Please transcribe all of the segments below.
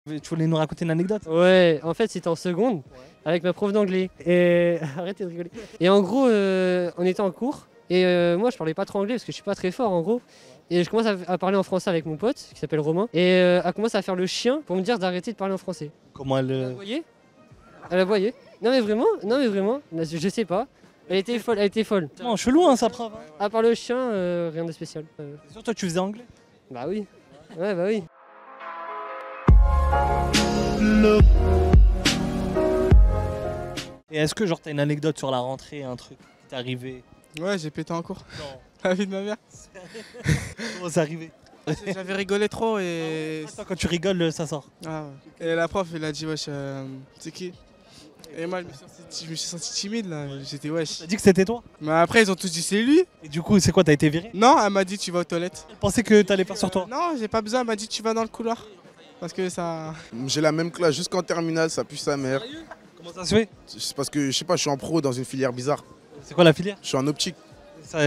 Tu voulais nous raconter une anecdote? Ouais, en fait c'était en seconde avec ma prof d'anglais. Et arrêtez de rigoler. Et en gros, on était en cours et moi je parlais pas trop anglais parce que je suis pas très fort en gros. Et je commence à parler en français avec mon pote qui s'appelle Romain. Et elle commence à faire le chien pour me dire d'arrêter de parler en français. Comment Vous voyez? Elle la voyait. Non mais vraiment, je sais pas. Elle était folle, elle était folle. Non, chelou hein, ça prof. À part le chien, rien de spécial. C'est sûr, toi tu faisais anglais? Bah oui. Ouais, bah oui. Et est-ce que genre t'as une anecdote sur la rentrée, un truc qui t'est arrivé? Ouais, j'ai pété en cours. Non. La vie de ma mère. Comment c'est arrivé? J'avais rigolé trop et. Toi, quand tu rigoles, ça sort. Ah ouais. Et la prof, elle a dit wesh, c'est qui? Et moi, je me suis senti timide là. J'étais wesh. T'as dit que c'était toi? Mais après, ils ont tous dit c'est lui. Et du coup, c'est quoi, t'as été viré? Non, elle m'a dit tu vas aux toilettes. Elle pensait que t'allais faire sur toi. Non, j'ai pas besoin. Elle m'a dit tu vas dans le couloir. Parce que ça. J'ai la même classe jusqu'en terminale, ça pue sa mère. Comment ça se fait? C'est parce que je sais pas, je suis en pro dans une filière bizarre. C'est quoi la filière? Je suis en optique.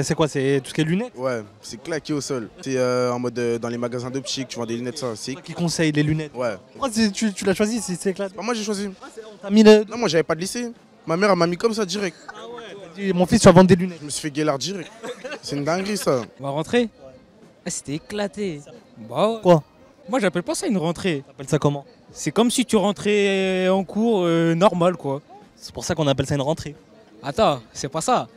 C'est quoi? C'est tout ce qui est lunettes? Ouais, c'est claqué au sol. C'est en mode dans les magasins d'optique, tu vends des lunettes, ça. C'est Toi qui conseille les lunettes. ouais. Pourquoi tu l'as choisi si c'est classe? Pas moi j'ai choisi. T'as mis le. Non, moi j'avais pas de lycée. Ma mère elle m'a mis comme ça direct. Ah ouais, t'as dit, mon fils tu vas vendre des lunettes. Je me suis fait guélard direct. C'est une dinguerie ça. Ma rentrée c'était éclaté. Bah ouais. Quoi? Moi j'appelle pas ça une rentrée. T'appelles ça comment? C'est comme si tu rentrais en cours normal quoi. C'est pour ça qu'on appelle ça une rentrée. Attends, c'est pas ça.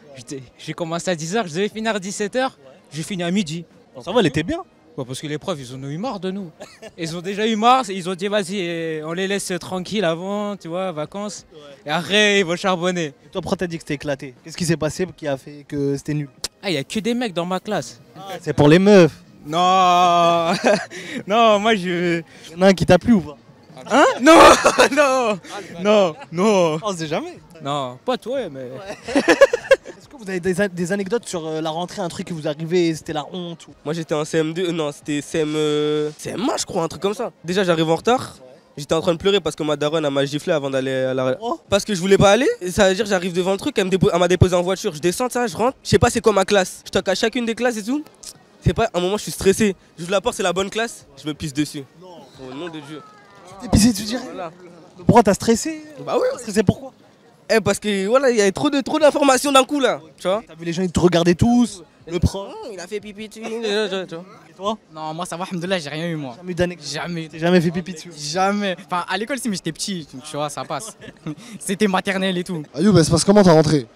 J'ai commencé à 10h, je devais finir à 17h, j'ai fini à midi. Ça va, elle était bien. Ouais, parce que les profs ils en ont eu marre de nous. Ils ont déjà eu marre, ils ont dit vas-y on les laisse tranquilles avant, tu vois, vacances. Et après ils vont charbonner. Et toi, pourquoi t'as dit que c'était éclaté? Qu'est-ce qui s'est passé qui a fait que c'était nul? Ah il y a que des mecs dans ma classe. C'est pour les meufs. Non. Non, moi je... Il y en a un qui t'a plu ou pas? Hein? Non. Non. Non. Non. On sait jamais. Non, pas toi mais... Est-ce que vous avez des anecdotes sur la rentrée, un truc qui vous est arrivé, c'était la honte ou... Moi j'étais en CM2, non c'était CM1 je crois, un truc comme ça. Déjà j'arrive en retard, j'étais en train de pleurer parce que ma daronne elle m'a giflé avant d'aller à la... Oh. Parce que je voulais pas aller, et ça veut dire j'arrive devant le truc, elle m'a déposé en voiture, je descends ça, je rentre, je sais pas c'est quoi ma classe. Je toque à chacune des classes et tout. C'est pas, à un moment je suis stressé, j'ouvre la porte c'est la bonne classe, je me pisse dessus. Non. Au nom de Dieu. T'es pissé dessus direct? Voilà. Pourquoi t'as stressé? Bah oui. Stressé pourquoi? Eh parce que voilà, il y avait trop d'informations d'un coup là, tu vois. T'as vu les gens ils te regardaient tous, le prof. Il a fait pipi dessus, tu vois. Et toi? Non, moi ça va, alhamdoulilah, j'ai rien eu moi. Jamais eu d'anecdote. Jamais. T'as jamais fait pipi dessus? Jamais. Enfin, à l'école, si, mais j'étais petit, donc, tu vois, ça passe. C'était maternel et tout. Ayoub, ça se passe comment ta rentrée?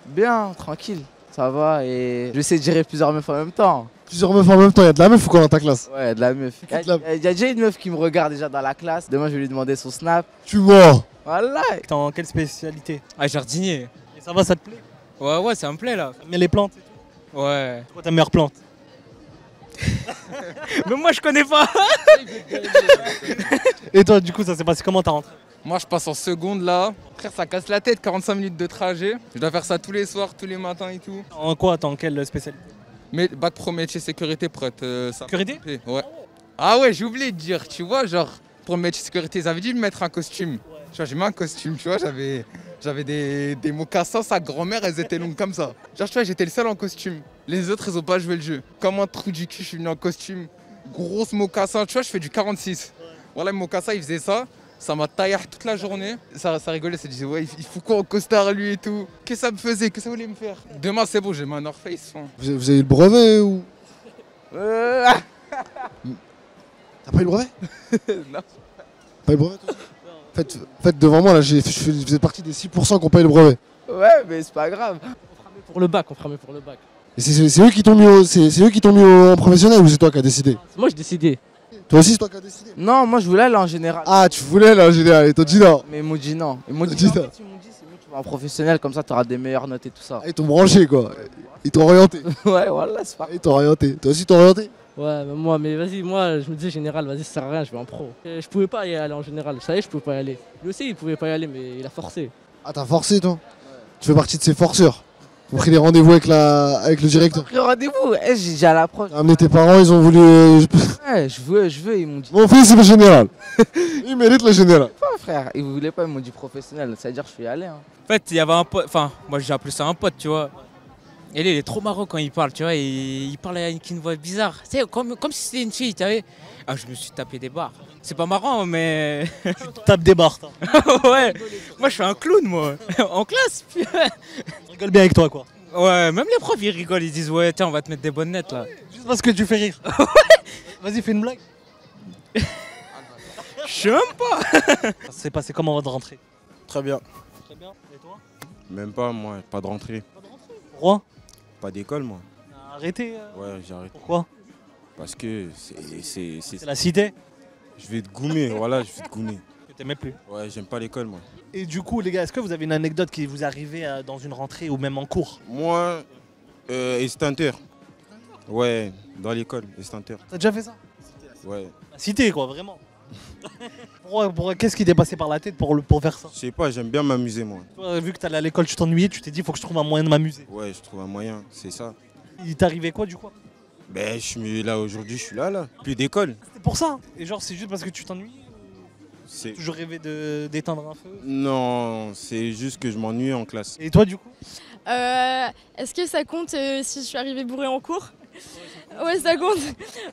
Bien, tranquille, ça va et j'essaie de gérer plusieurs meufs en même temps. Plusieurs meufs en même temps, y'a de la meuf ou quoi dans ta classe? Ouais, de la meuf. Il y a déjà une meuf qui me regarde déjà dans la classe. Demain, je vais lui demander son snap. Tu mens. Voilà. T'es en quelle spécialité? Ah, jardinier. Et ça va, ça te plaît? Ouais, ça me plaît là. T'aimes bien les plantes? Ouais. C'est quoi ta meilleure plante? Mais moi je connais pas. Et toi, du coup, ça s'est passé comment ta rentrée? Moi je passe en seconde là. Frère ça casse la tête, 45 minutes de trajet. Je dois faire ça tous les soirs, tous les matins et tout. En quoi? T'es en quelle spécialité? Mais bac pro métier sécurité pour être ça. Sécurité? Ouais. Ah ouais, j'ai oublié de dire, tu vois, genre pour métier sécurité, ils avaient dû me mettre un costume. Tu vois, j'ai mis un costume, tu vois, j'avais des mocassins, sa grand-mère, elles étaient longues comme ça. Genre, tu vois, j'étais le seul en costume. Les autres, ils ont pas joué le jeu. Comme un trou du cul, je suis venu en costume. Grosse mocassin, tu vois, je fais du 46. Voilà, le mocassin, il faisait ça. Ça m'a taillé toute la journée. Ça rigolait, ça disait, ouais, il faut quoi en costard lui et tout. Qu'est-ce que ça me faisait? Qu'est-ce que ça voulait me faire? Demain, c'est bon, j'ai ma North Face. Vous avez eu le brevet ou? T'as pas eu le brevet? Non. Pas eu le brevet toi? Faites devant moi là, je faisais partie des 6% qui ont pas eu le brevet. Ouais, mais c'est pas grave. Pour le bac, on fera mieux pour le bac. Et c'est eux qui t'ont mis en professionnel ou c'est toi qui as décidé? C'est moi j'ai décidé. Toi aussi c'est toi qui as décidé? Non, moi je voulais aller en général. Ah, tu voulais là en général, et t'as dit non. Mais ils m'ont dit non. Ils m'ont dit, Dis en ça. fait, ils m'ont dit c'est mieux que tu vas en professionnel, comme ça tu auras des meilleures notes et tout ça. Ah, ils t'ont branché quoi. Ils t'ont orienté. Ouais, voilà, c'est pas. Ils t'ont orienté. Toi aussi t'as orienté? Ouais, mais vas-y, moi je me disais général, vas-y, ça sert à rien, je vais en pro. Je pouvais pas y aller en général, ça y est, je pouvais pas y aller. Lui aussi, il pouvait pas y aller, mais il a forcé. Ah, t'as forcé toi? Tu fais partie de ces forceurs. Vous pris des rendez-vous avec le directeur. Pris rendez-vous, j'ai dit à l'approche. T'as amené tes parents, ils ont voulu. Ouais, je veux, ils m'ont dit. Mon fils c'est le général. Il mérite le général. Pas frère, ils voulaient pas, ils m'ont dit professionnel, ça veut dire que je suis allé. Hein. En fait, il y avait un pote, enfin, moi j'ai appelé ça un pote, tu vois. Et lui, il est trop marrant quand il parle, tu vois. Il parle avec une voix bizarre. Tu sais, comme si c'était une fille, tu vois. Ah, je me suis tapé des barres. C'est pas marrant, mais. Tu te tapes des barres, toi. Ouais. Moi, je suis un clown, moi. En classe. On rigole bien avec toi, quoi. Ouais, même les profs, ils rigolent. Ils disent, ouais, tiens, on va te mettre des bonnes nettes, là. Juste parce que tu fais rire. Vas-y, fais une blague. Je sais même pas. Ça s'est passé comment votre rentrée? Très bien. Très bien. Et toi? Même pas, moi, pas de rentrée. Pourquoi? Pas d'école, moi. Arrêtez. Ouais, j'ai arrêté. Pourquoi? Parce que C'est la cité. Je vais te goumer, voilà, je vais te goumer. Que t'aimais plus. Ouais, j'aime pas l'école, moi. Et du coup, les gars, est-ce que vous avez une anecdote qui vous est arrivée dans une rentrée ou même en cours? Moi, extincteur. Ouais, dans l'école, extincteur. T'as déjà fait ça? Ouais. La cité, quoi, vraiment. Qu'est-ce qui t'est passé par la tête pour faire ça? Je sais pas, j'aime bien m'amuser, moi. Toi, vu que t'allais à l'école, tu t'ennuyais, tu t'es dit, faut que je trouve un moyen de m'amuser. Ouais, je trouve un moyen, c'est ça. Il t'est arrivé quoi, du coup? Ben, je suis là aujourd'hui, je suis là. Plus d'école. C'est pour ça. Et genre, c'est juste parce que tu t'ennuies? C'est toujours rêvé d'éteindre un feu? Non, c'est juste que je m'ennuie en classe. Et toi, du coup? Est-ce que ça compte si je suis arrivée bourrée en cours? Ouais, ça compte.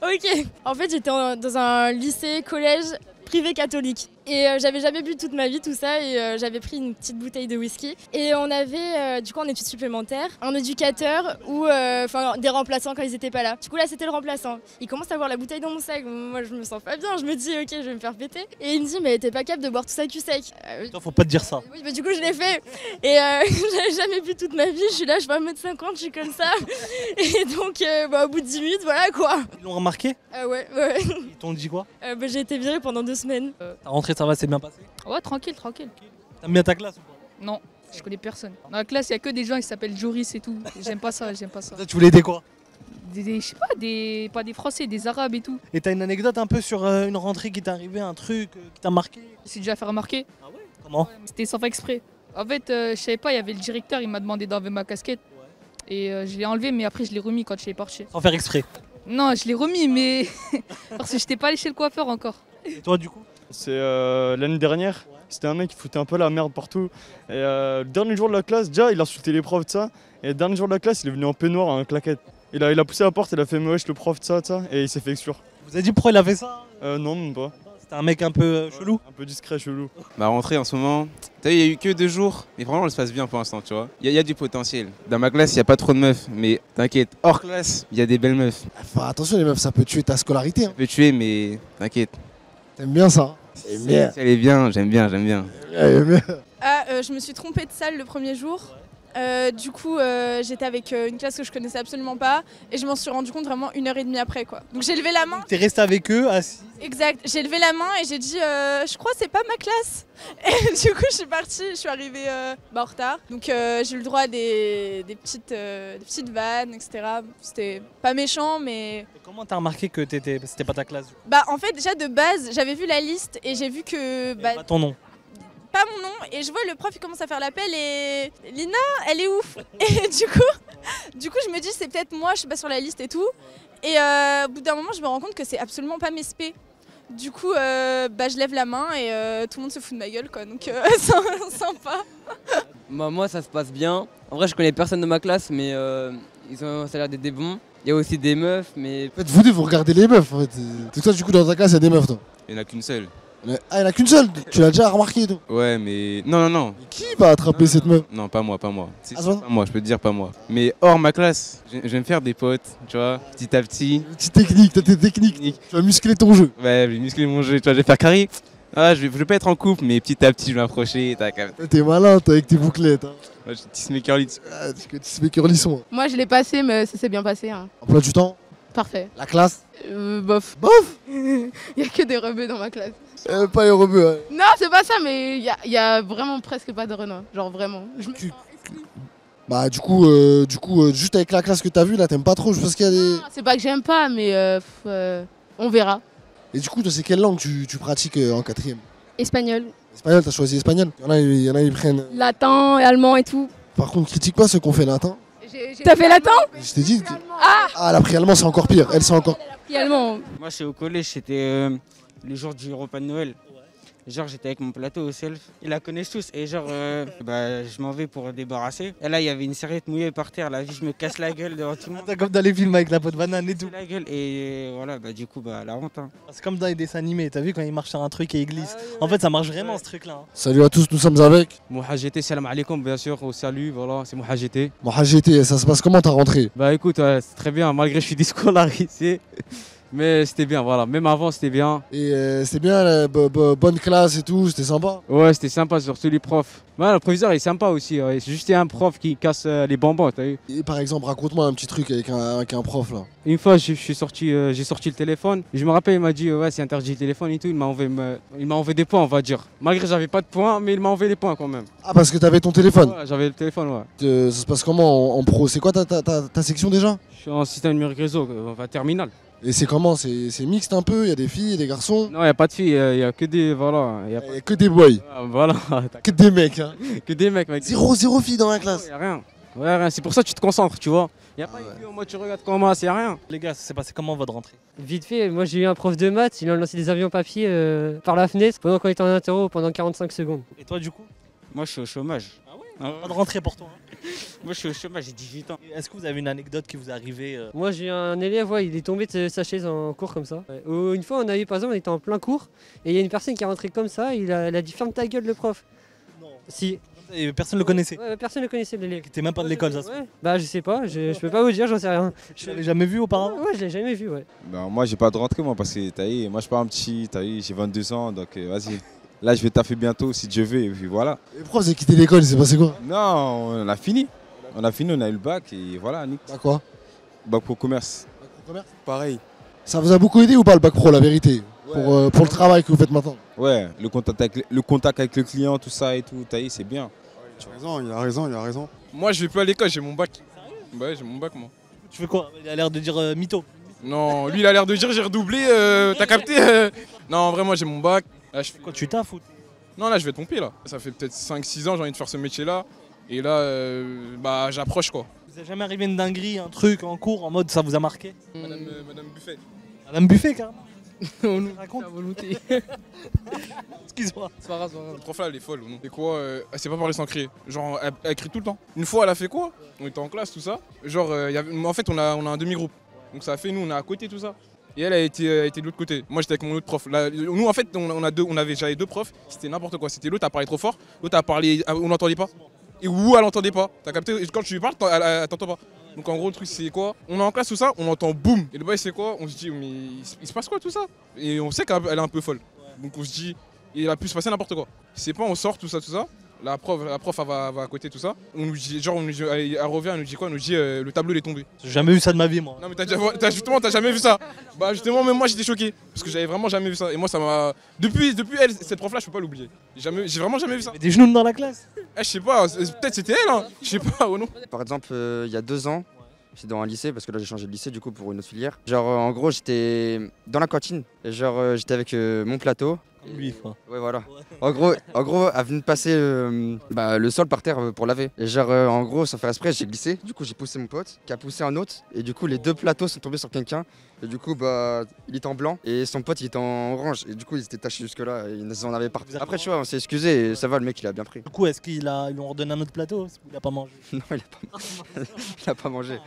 Ok. En fait, j'étais dans un lycée, collège privé catholique. Et j'avais jamais bu toute ma vie tout ça et j'avais pris une petite bouteille de whisky. Et on avait, du coup en études supplémentaires, un éducateur ou des remplaçants quand ils étaient pas là. Du coup là c'était le remplaçant. Il commence à voir la bouteille dans mon sac. Moi je me sens pas bien, je me dis ok je vais me faire péter. Et il me dit mais t'es pas capable de boire tout ça cul sec. Toi, faut pas te dire ça. Oui bah du coup je l'ai fait. Et j'avais jamais bu toute ma vie, je suis là, je fais 1m50, je suis comme ça. Et donc au bout de 10 minutes voilà quoi. Ils l'ont remarqué? Ouais. Ils t'ont dit quoi? J'ai été virée pendant 2 semaines. Ta rentrée, ça va, c'est bien passé? Ouais, tranquille. T'aimes bien ta classe ou pas? Non, je connais personne. Dans la classe, il y a que des gens qui s'appellent Joris et tout. J'aime pas ça. Toi, tu voulais aider quoi? Je sais pas, pas des Français, des Arabes et tout. Et t'as une anecdote un peu sur une rentrée qui t'est arrivée, un truc qui t'a marqué? C'est déjà fait remarquer. Ah ouais? Comment? C'était sans faire exprès. En fait, je savais pas, il y avait le directeur, il m'a demandé d'enlever ma casquette. Et je l'ai enlevé, mais après je l'ai remis quand je l'ai parti. Sans faire exprès? Non, je l'ai remis, mais parce que j'étais pas allé chez le coiffeur encore. Et toi, du coup? C'est l'année dernière, c'était un mec qui foutait un peu la merde partout. Et le dernier jour de la classe, déjà il a insulté les profs de ça. Et le dernier jour de la classe, il est venu en peignoir, en claquette. Il a poussé la porte, il a fait wesh le prof de ça, et il s'est fait exclure. Vous avez dit pourquoi il a fait ça? Non, même pas. C'était un mec un peu chelou? Un peu discret, chelou. Ma rentrée en ce moment, il n'y a eu que 2 jours, mais vraiment, ça se passe bien pour l'instant, tu vois. Il y a du potentiel. Dans ma classe, il n'y a pas trop de meufs, mais t'inquiète, hors classe, il y a des belles meufs. Enfin, attention, les meufs, ça peut tuer ta scolarité. Ça peut tuer, mais t'inquiète. T'aimes bien ça? C'est bien. Si elle est bien, j'aime bien. Je me suis trompée de salle le premier jour. Du coup, j'étais avec une classe que je connaissais absolument pas et je m'en suis rendu compte vraiment 1h30 après quoi. Donc j'ai levé la main. T'es resté avec eux, assis? Exact, j'ai levé la main et j'ai dit je crois que c'est pas ma classe. Et du coup je suis partie, je suis arrivée en retard. Donc j'ai eu le droit à des petites vannes, etc. C'était pas méchant mais... Et comment t'as remarqué que c'était pas ta classe? Bah en fait déjà de base j'avais vu la liste et j'ai vu que... Pas ton nom? Pas mon nom et je vois le prof il commence à faire l'appel et Lina elle est ouf et du coup je me dis c'est peut-être moi je suis pas sur la liste et tout et au bout d'un moment je me rends compte que c'est absolument pas mes spé. Du coup je lève la main et tout le monde se fout de ma gueule quoi donc sympa. Moi ça se passe bien. En vrai je connais personne de ma classe mais ça a l'air d'être des bons. Il y a aussi des meufs mais... En fait vous deux vous regardez les meufs en fait. C'est toi du coup dans ta classe il y a des meufs toi? Il n'y en a qu'une seule. Ah, il n'y en a qu'une seule, tu l'as déjà remarqué toi? Ouais, mais non. Mais qui va attraper cette meuf? Non, pas moi. C'est Ah, pas moi, je peux te dire pas moi. Mais hors ma classe, je vais me faire des potes, tu vois, petit à petit. Petite technique, t'as tes techniques. Tu vas muscler ton jeu. Ouais, je vais muscler mon jeu, tu vois, je vais faire carré. Ah, je vais pas être en couple, mais petit à petit, je vais m'approcher. T'es malin, toi, avec tes bouclettes. Hein. Ouais, je tisse mes curly. Ah, tu tisses mes curlissons. Moi, je l'ai passé, mais ça s'est bien passé. Hein. Emploi du temps? Parfait. La classe? Bof. Bof? Il y a que des rebeux dans ma classe. Pas les rebeux, hein. Non, c'est pas ça, mais il y a vraiment presque pas de renard. Genre vraiment. Bah du coup, juste avec la classe que t'as vue là, t'aimes pas trop, je pense qu'il y a des... Non, c'est pas que j'aime pas, mais on verra. Et du coup, toi, c'est quelle langue tu pratiques en 4ème? Espagnol. Espagnol, t'as choisi espagnol? Il y en a, ils prennent... Latin, allemand et tout. Par contre, critique pas ceux qu'on fait latin. T'as fait latin? Je t'ai dit que... Ah, elle a pris allemand, c'est encore pire. Elle, c'est encore... Allemand. Moi, c'est au collège, c'était le jour du repas de Noël. Genre j'étais avec mon plateau au self, ils la connaissent tous et genre je m'en vais pour débarrasser. Et là il y avait une serviette mouillée par terre, là je me casse la gueule devant tout le monde. C'est comme dans les films avec la peau de banane et tout. La gueule et voilà du coup la honte. Hein. C'est comme dans les dessins animés, t'as vu quand il marche sur un truc et il glisse. En fait ça marche vraiment ce truc là. Hein. Salut à tous, nous sommes avec Mouha GT, salam alaikum bien sûr, au salut, voilà, c'est Mouha GT. Mouha GT, ça se passe comment ta rentrée? Bah écoute, c'est très bien, malgré que je suis déscolarisé. Mais c'était bien, voilà. Même avant, c'était bien. Et c'était bien, bonne classe et tout, c'était sympa? Ouais, c'était sympa, surtout les profs. Ouais, le proviseur est sympa aussi. Ouais. C'est juste un prof qui casse les bonbons, t'as vu. Et par exemple, raconte-moi un petit truc avec un prof là. Une fois, j'ai sorti le téléphone. Je me rappelle, il m'a dit, ouais, c'est interdit le téléphone et tout. Il m'a envoyé des points, on va dire. Malgré que j'avais pas de points, mais il m'a envoyé des points quand même. Ah, parce que t'avais ton téléphone? Ouais, j'avais le téléphone, ouais. Ça se passe comment en pro? C'est quoi ta section déjà? Je suis en système numérique réseau, enfin terminal. Et c'est comment? C'est mixte un peu? Il y a des filles et des garçons? Non, il n'y a pas de filles, il y a que des. Voilà. Il y a que des boys. Voilà. Que des mecs, hein. Que des mecs, mec. Zéro filles dans la classe. Il n'y a rien. Ouais, rien. C'est pour ça que tu te concentres, tu vois. Il n'y a pas une fille en mode tu regardes comment, c'est rien. Les gars, ça s'est passé comment votre rentrée? Vite fait, moi j'ai eu un prof de maths, il a lancé des avions papier par la fenêtre pendant qu'on était en interro pendant 45 secondes. Et toi du coup? Moi je suis au chômage. Ah ouais? Pas de rentrée pour toi. Hein. Moi je suis au chômage, j'ai 18 ans. Est-ce que vous avez une anecdote qui vous est arrivée Moi j'ai un élève, il est tombé de sa chaise en cours comme ça. Une fois on a eu par exemple, on était en plein cours et il y a une personne qui est rentrée comme ça, elle a dit ferme ta gueule le prof. Non. Si. Et personne le connaissait? Ouais, personne ne connaissait l'élève. Qui était même pas de l'école, ça se ouais. Bah je sais pas, je peux pas vous dire, j'en sais rien. Tu l'avais jamais vu auparavant? Ouais, je l'ai jamais vu, ouais. Ben, moi j'ai pas de rentrée moi parce que t'as vu, moi je suis pas un petit, t'as vu, j'ai 22 ans donc vas-y. Là je vais taffer bientôt si Dieu veut et puis voilà. Les profs ont quitté l'école, il s'est passé quoi? Non, on a fini. On a eu le bac et voilà, Nick. Bac quoi? Bac pro commerce. Bac pro commerce? Pareil. Ça vous a beaucoup aidé ou pas le bac pro, la vérité? Ouais. Pour le travail que vous faites maintenant? Ouais, le contact avec le client, tout ça et tout, t'as vu, c'est bien. Tu as raison, il a raison. Moi je vais plus à l'école, j'ai mon bac. Ouais, j'ai mon bac moi. Tu fais quoi? Il a l'air de dire mytho. Non, lui il a l'air de dire j'ai redoublé, t'as capté Non, vraiment j'ai mon bac. Là, Quoi, tu taffes ou... Non, là je vais être pompier là. Ça fait peut-être 5-6 ans j'ai envie de faire ce métier là. Et là, j'approche quoi. Vous est jamais arrivé une dinguerie, un truc en cours en mode ça vous a marqué? Madame Buffet. Madame Buffet carrément? On nous raconte à volonté. Excuse-moi. C'est pas grave. Cette prof là elle est folle ou non? C'est quoi elle sait pas parler sans crier. Genre elle crie tout le temps. Une fois elle a fait quoi? On était en classe tout ça. Genre en fait on a un demi-groupe. Donc ça a fait nous on est à côté tout ça. Et elle a été de l'autre côté. Moi j'étais avec mon autre prof. Là, nous en fait j'avais deux profs. C'était n'importe quoi. C'était l'autre a parlé trop fort. L'autre a parlé, on n'entendait pas. Et où elle entendait pas. T'as capté? Et quand tu lui parles, elle t'entend pas. Donc en gros le truc c'est quoi? On est en classe tout ça, on entend boum. Et le boy c'est quoi? On se dit mais il se passe quoi tout ça? Et on sait qu'elle est un peu folle. Donc on se dit il a pu se passer n'importe quoi. C'est pas on sort tout ça. La prof elle va à côté tout ça. On nous dit elle revient, elle nous dit quoi? Elle nous dit le tableau il est tombé. J'ai jamais vu ça de ma vie moi. Non mais t'as jamais vu ça. Bah justement même moi j'étais choqué parce que j'avais vraiment jamais vu ça. Et moi ça m'a depuis elle cette prof là je peux pas l'oublier. J'ai vraiment jamais vu ça. Des genoux dans la classe? Je sais pas, peut-être c'était elle hein. Je sais pas ou non. Par exemple il y a 2 ans, j'étais dans un lycée parce que là j'ai changé de lycée du coup pour une autre filière. Genre en gros j'étais dans la cantine. Et genre j'étais avec mon plateau. Lui quoi. Ouais voilà. En gros elle venait de passer le sol par terre pour laver. Et genre en gros sans faire exprès j'ai glissé. Du coup j'ai poussé mon pote qui a poussé un autre. Et du coup les 2 plateaux sont tombés sur quelqu'un. Et du coup il était en blanc et son pote il était en orange. Et du coup ils étaient tachés jusque là et ils en avaient partout. Après tu vois on s'est excusé et ça va le mec il a bien pris. Du coup est-ce qu'ils lui ont ordonné un autre plateau? Il a pas mangé? Non il a pas mangé.